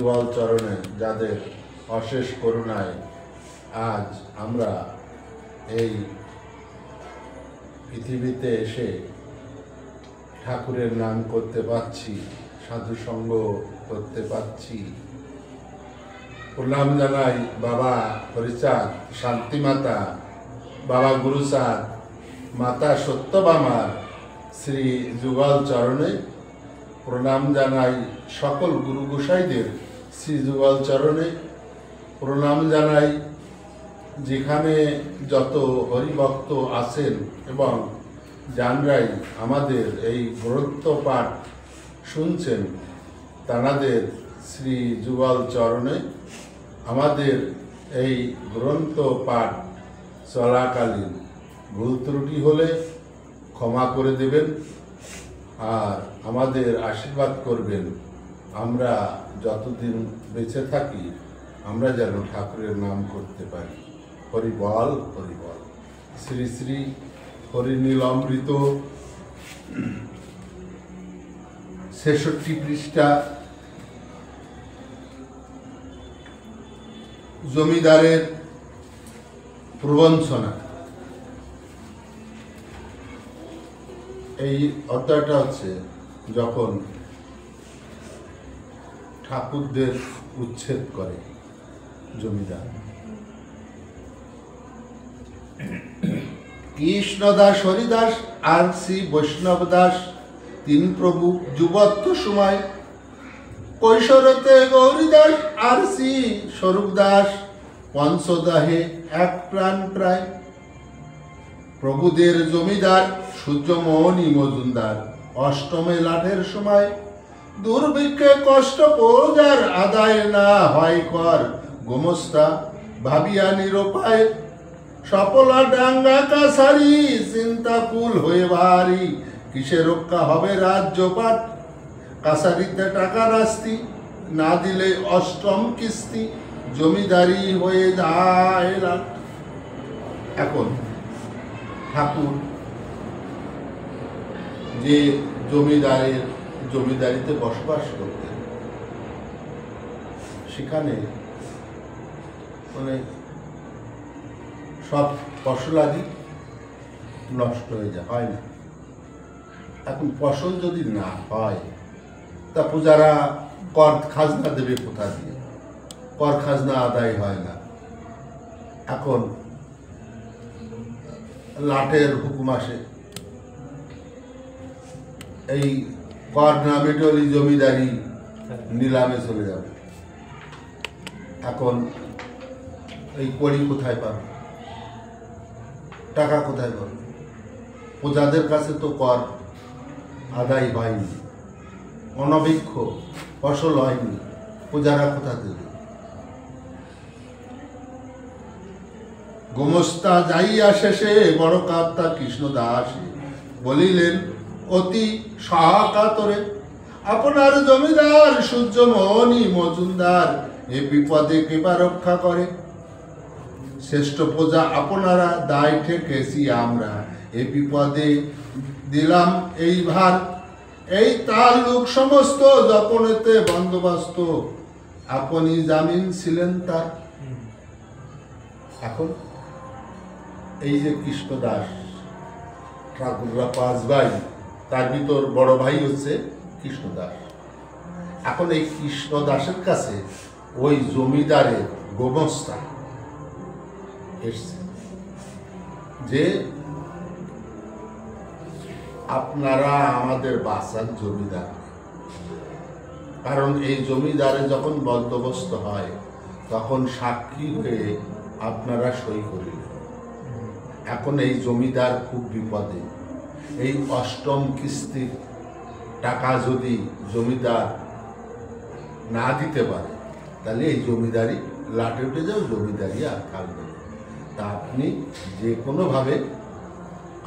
যুগল চরণে যাদের অশেষ করুণায় আজ আমরা এই পৃথিবীতে এসে ঠাকুরের নাম করতে পারছি, সাধুসঙ্গ করতে পারছি। প্রণাম জানাই বাবা হরিচাঁদ, শান্তিমাতা, বাবা গুরুচাঁদ, মাতা সত্যবামার শ্রী যুগল চরণে প্রণাম জানাই। সকল গুরু গোসাইদের শ্রী যুগল চরণে প্রণাম জানাই। যেখানে যত হরিভক্ত আছেন এবং যানরাই আমাদের এই গ্রন্থ পাঠ শুনছেন, তাঁদের শ্রী যুগল চরণে আমাদের এই গ্রন্থ পাঠ চলাকালীন ভুল ত্রুটি হলে ক্ষমা করে দেবেন আর আমাদের আশীর্বাদ করবেন। আমরা যতদিন বেঁচে থাকি আমরা যেন ঠাকুরের নাম করতে পারি। হরি বল, হরি বল। শ্রী শ্রী হরিনীলামৃত ৬৬ পৃষ্ঠা, জমিদারের প্রবঞ্চনা। এই অধ্যায়টা হচ্ছে যখন ঠাকুরদের উচ্ছেদ করে জমিদার। কৃষ্ণদাস, হরিদাস আর শ্রী বৈষ্ণব দাস তিন প্রভু যুবত্ব সময়, কৈশোরতে গৌরীদাস আর শ্রী স্বরূপ দাস পঞ্চদাহে এক প্রাণ প্রায়। প্রভুদের জমিদার সূর্যমোহনী মজুমদার অষ্টমে লাঠের সময়, দুর্ভিক্ষে কষ্ট প্রজার আদায় না হয় কর, গোমস্তা ভাবিয়া নিরুপায়। সফলা ডাঙ্গা কাছারি চিন্তাকুল হয়ে ভারী, কিসে রক্ষা হবে রাজ্যপাট। কাছারিতে টাকা রাস্তি না দিলে অষ্টম কিস্তি, জমিদারি হয়ে যায় লাট। এখন ঠাকুর যে জমিদারিতে বসবাস করতেন, সেখানে মানে সব ফসলাদি নষ্ট হয়ে যায়, হয় না। এখন ফসল যদি না হয় তা পূজারা কর খাজনা দেবে কোথা দিয়ে? কর খাজনা আদায় হয় না। এখন লাঠের হুকুম আসে, এই কর না মেটলি জমিদারি নিলামে চলে যাবে। এখন এই কড়ি কোথায় পাবে? টাকা কোথায় পাবে? প্রজাদের কাছে তো কর আদায় হয়নি, অনভিক্ষ ফসল হয়নি, পূজারা কোথা দেবে? গোমস্তা যাইয়া শেষে বড় কাপ্তা কৃষ্ণ দাস বলিলেন অতি সহাকাতরে, আপনার জমিদার সূর্যমোহনী মজুমদার এ বিপদে কৃপা রক্ষা করে। শ্রেষ্ঠ প্রজা আপনারা, দায় ঠেকেছি আমরা, এ বিপদে দিলাম এই ভার। এই তার লোক সমস্ত যপনেতে বন্দোবস্ত, আপনি জামিন ছিলেন তার। এখন এই যে কৃষ্ণদাস, ঠাকুররা 5 ভাই, তার ভিতর বড় ভাই হচ্ছে কৃষ্ণদাস। এখন এই কৃষ্ণদাসের কাছে ওই জমিদারের গোমস্তা এসছে যে আপনারা আমাদের বাসার জমিদার, কারণ এই জমিদারে যখন বন্দোবস্ত হয় তখন সাক্ষী হয়ে আপনারা সই করিলেন। এখন এই জমিদার খুব বিপদে। এই অষ্টম কিস্তির টাকা যদি জমিদার না দিতে পারে তাহলে এই জমিদারি লাটে উঠে যাও, জমিদারি আর থাকবে না। তা আপনি যে কোনোভাবে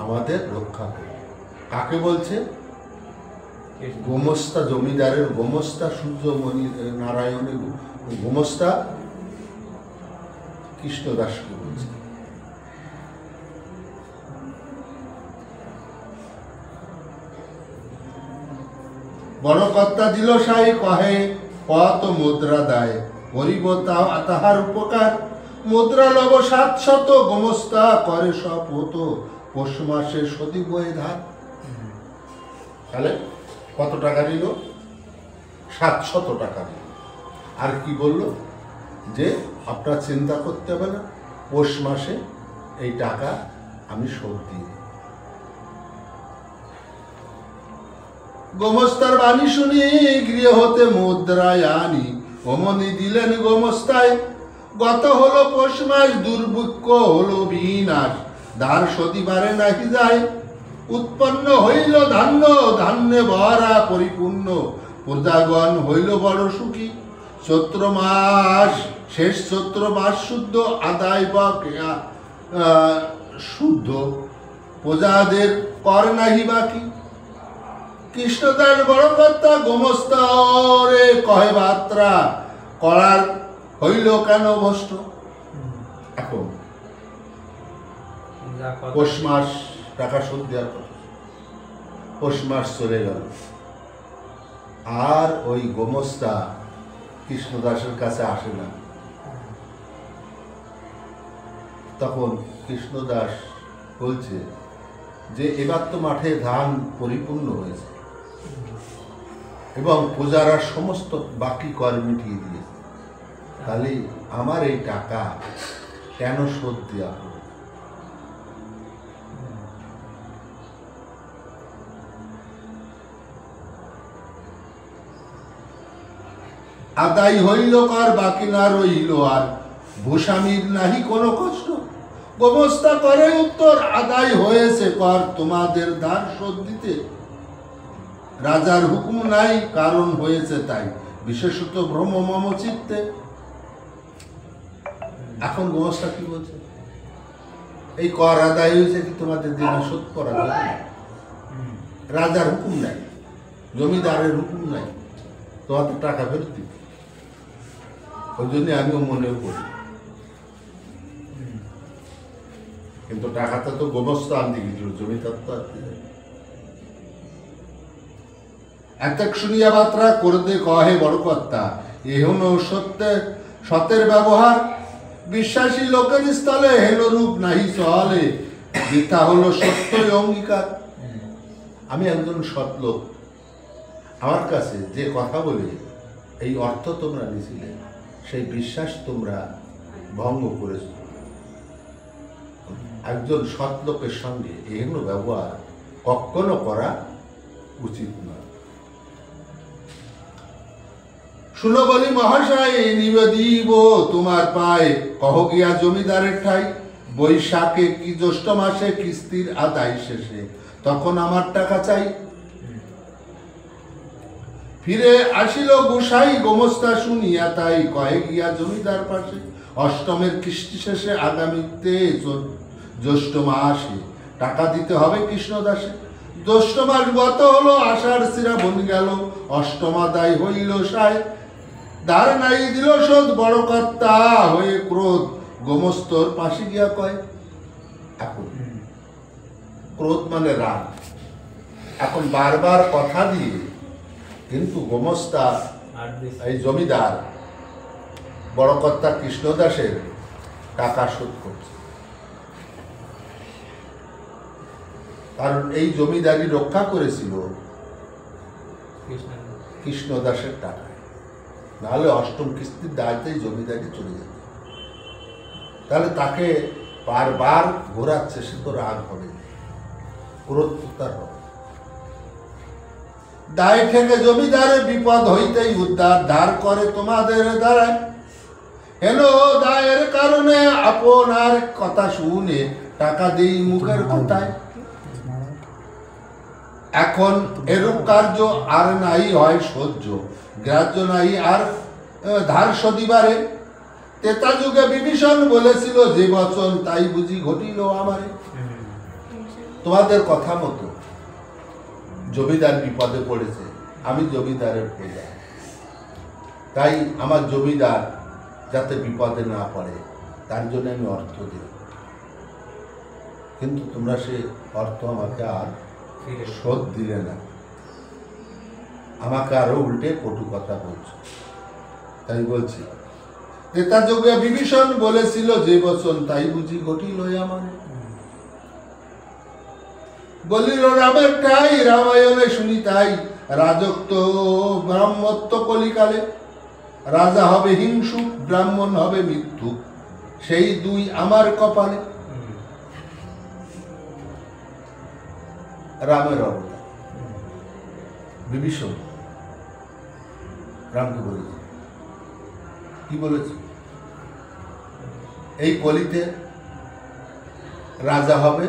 আমাদের রক্ষা করুন। কাকে বলছে? গোমস্তা, জমিদারের গোমস্তা সূর্যমণি নারায়ণের গোমস্তা কৃষ্ণদাসকে বলছে। বড়কর্তা দিল সাই কহে কত মুদ্রা দেয়, করিব তাহার উপকার। মুদ্রা লব 700, গোমস্তা করে শপথ, পৌষ মাসে সদিব এ ধার। তাহলে কত টাকা নিল? 700 টাকা নিল। আর কি বলল? যে আপনার চিন্তা করতে হবে না, পৌষ মাসে এই টাকা আমি শোধ দিই। গোমস্তার বাণী শুনি গৃহ হতে মুদ্রায় আনি, অমনি দিলেন গোমস্তায়। গত হলো পৌষ মাস, দুর্ভিক্ষ হলো বিনাশ, দ্বার সদিবারে নাহি যায়। উৎপন্ন হইল ধান্য, ধান্যে ভরা পরিপূর্ণ, প্রজাগণ হইল বড় সুখী। চৈত্র মাস, শেষ চৈত্র মাস শুদ্ধ, আদায় বা শুদ্ধ, প্রজাদের কর নাহি বাকি। কৃষ্ণদাস বড় কর্তা, গোমস্তা রে কহে বাত্রা, করার হইল কেন ভষ্ট। এখন পৌষ মাস টাকা শোধ দেওয়ার কথা, পৌষ মাস চলে গেল, আর ওই গোমস্তা কৃষ্ণদাসের কাছে আসে না। তখন কৃষ্ণদাস বলছে যে এবার তো মাঠে ধান পরিপূর্ণ হয়েছে এবং পূজারা সমস্ত বাকি কর মিটিয়ে দিয়েছে, তাহলে আমার এই টাকা কেন শোধ দেওয়া হবে? আদায় হইল কর, বাকি না রইল আর, ভূস্বামীর নাহি কোনো কষ্ট। গোমস্তা করে উত্তর, আদায় হয়েছে কর, তোমাদের ধার শোধ দিতে রাজার হুকুম নাই, কারণ হয়েছে তাই, বিশেষত ভ্রম মম চিত্তে। এখন গোমস্তা কি বলছে? এই কর আদায় হয়েছে কি তোমাদের দিনে শোধ করা যাবে না? রাজার হুকুম নাই, জমিদারের হুকুম নাই, তোমাদের টাকা ফেরত দিবে। ওই জন্য আমিও মনেও করি, কিন্তু টাকাটা তো গোমস্তা আনতে গেছিল, জমিদার তো আনতে যায়। এতক শুনিয়া বাত্রা করতে কহে বড় কর্তা, এহন সত্যের ব্যবহার, বিশ্বাসী লোকের স্থলে হেন রূপ নাহি চলে, বৃথা হলো সত্যই অঙ্গীকার। আমি একজন সৎ লোক, আমার কাছে যে কথা বলে এই অর্থ তোমরা নিছিলে, সেই বিশ্বাস তোমরা ভঙ্গ করেছ। একজন সৎ লোকের সঙ্গে এহেন ব্যবহার কখনো করা উচিত নয়। শুনো বলি মহাশয়, নিবেদিব তোমার পায়ে, কহ গিয়া জমিদারের ঠাই। বৈশাখে কি জ্যৈষ্ঠ মাসে কিস্তির আদায় শেষে, তখন আমার টাকা চাই। ফিরে আসিল গোসাই, গোমস্তা শুনিয়া তাই, কহে গিয়া জমিদার পাশে। অষ্টমের কিস্তি শেষে আগামীতে জ্যৈষ্ঠ মাসে টাকা দিতে হবে কৃষ্ণদাসে। জ্যৈষ্ঠ মাস গত হলো, আষাঢ় শ্রাবণ গেল, অষ্টমাদায় হইল সায়। দ্বার নাই দিল শোধ, বড় কর্তা হয়ে ক্রোধ, গোমস্তর পাশে গিয়া কয়। এখন ক্রোধ মানে রাগ। এখন বারবার কথা দিয়ে কিন্তু গোমস্তা এই জমিদার বড় কর্তা কৃষ্ণদাসের টাকা শোধ করছে, কারণ এই জমিদারি রক্ষা করেছিল কৃষ্ণদাসের টাকায়, নাহলে অষ্টম কিস্তির দায়িত্বেই জমিদারি চলে যেত। তাহলে তাকে বারবার ঘোরাচ্ছে, সে তো রাগ হবে, ক্রোধ তার হবে। দায় থেকে জমিদারের বিপদ হইতেই উদ্ধার, ধার করে তোমাদের দ্বারায়। হেন দায়ের কারণে আপনার কথা শুনে টাকা দিই মুখের কথায়। এখন এরূপ কার্য আর নাই হয় সহ্য, গ্রাহ্য নাই আর ধার সদিবারে। তেতা যুগে বিভীষণ বলেছিল যে বচন, তাই বুঝি ঘটিল আমারে। তোমাদের কথা মতো জমিদার বিপদে পড়েছে, আমি জমিদারের প্রজা, তাই আমার জমিদার যাতে বিপদে না পড়ে তার জন্য আমি অর্থ দিই, কিন্তু তোমরা সে অর্থ আমাকে আর শোধ দিলে না, আমাকে আরো উল্টে কটু কথা বলছো। তাই বলছি, ত্রেতা যুগে বিভীষণ বলেছিল যে বচন, তাই বুঝি ঘটিল আমার। বলিল রামের ঠাই, রামায়ণে শুনি তাই, রাজত্ব ব্রাহ্মত্ব কলিকালে, রাজা হবে হিংসুক, ব্রাহ্মণ হবে মিথ্যুক, সেই দুই আমার কপালে। রামের অবতার বিভীষণ রামকে বলেছে, কি বলেছে? এই কলিতে রাজা হবে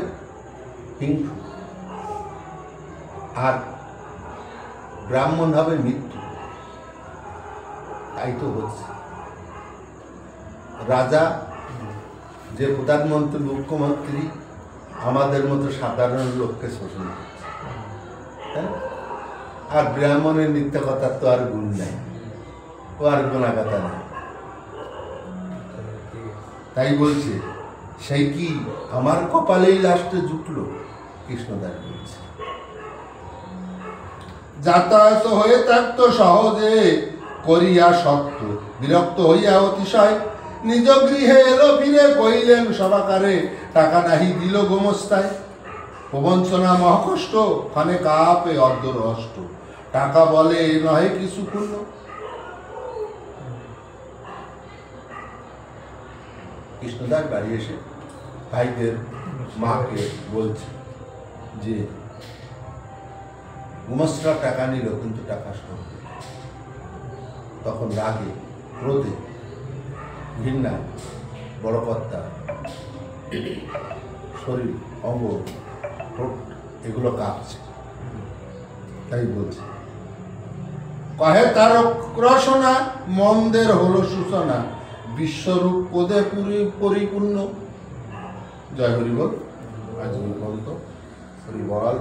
হিংসুক আর ব্রাহ্মণ হবে মৃত্যু। তাই তো হচ্ছে, রাজা যে প্রধানমন্ত্রী মুখ্যমন্ত্রী আমাদের মতো সাধারণ লোককে শোষণ করছে, আর ব্রাহ্মণের নিত্য কথার তো আর গুণ নাই, ও আর গোনাগাতা নাই। তাই বলছে, সেই কি আমার কপালেই লাস্টে জুটলো? কৃষ্ণদাস বলছে, যাতায়াত হয়ে থাকতো সহজে করিয়া সত্য, বিরক্ত হইয়া অতিশয় নিজ গৃহে এলো ফিরে, কইলেন সভাকারে, টাকা নাহি দিল গোমস্তায়। প্রবঞ্চনা মহাকষ্ট, খানে কাপে অর্ধর অষ্ট, টাকা বলে নহে কিছু পূর্ণ। কৃষ্ণদাস বাড়ি এসে ভাইদের মাকে বলছে যে গুমস্তা টাকা নিল কিন্তু টাকা শোধ। তখন রাগে ক্রোধে ঘৃণা বড় কর্তা শরীর অঙ্গ এগুলো কাঁপছে। তাই বলছে, কহে তারক রসনা, মন্দের হলো সূচনা, বিশ্বরূপ কোদে পরিপূর্ণ। জয় হরি বল। আজ পর্যন্ত হরি বল।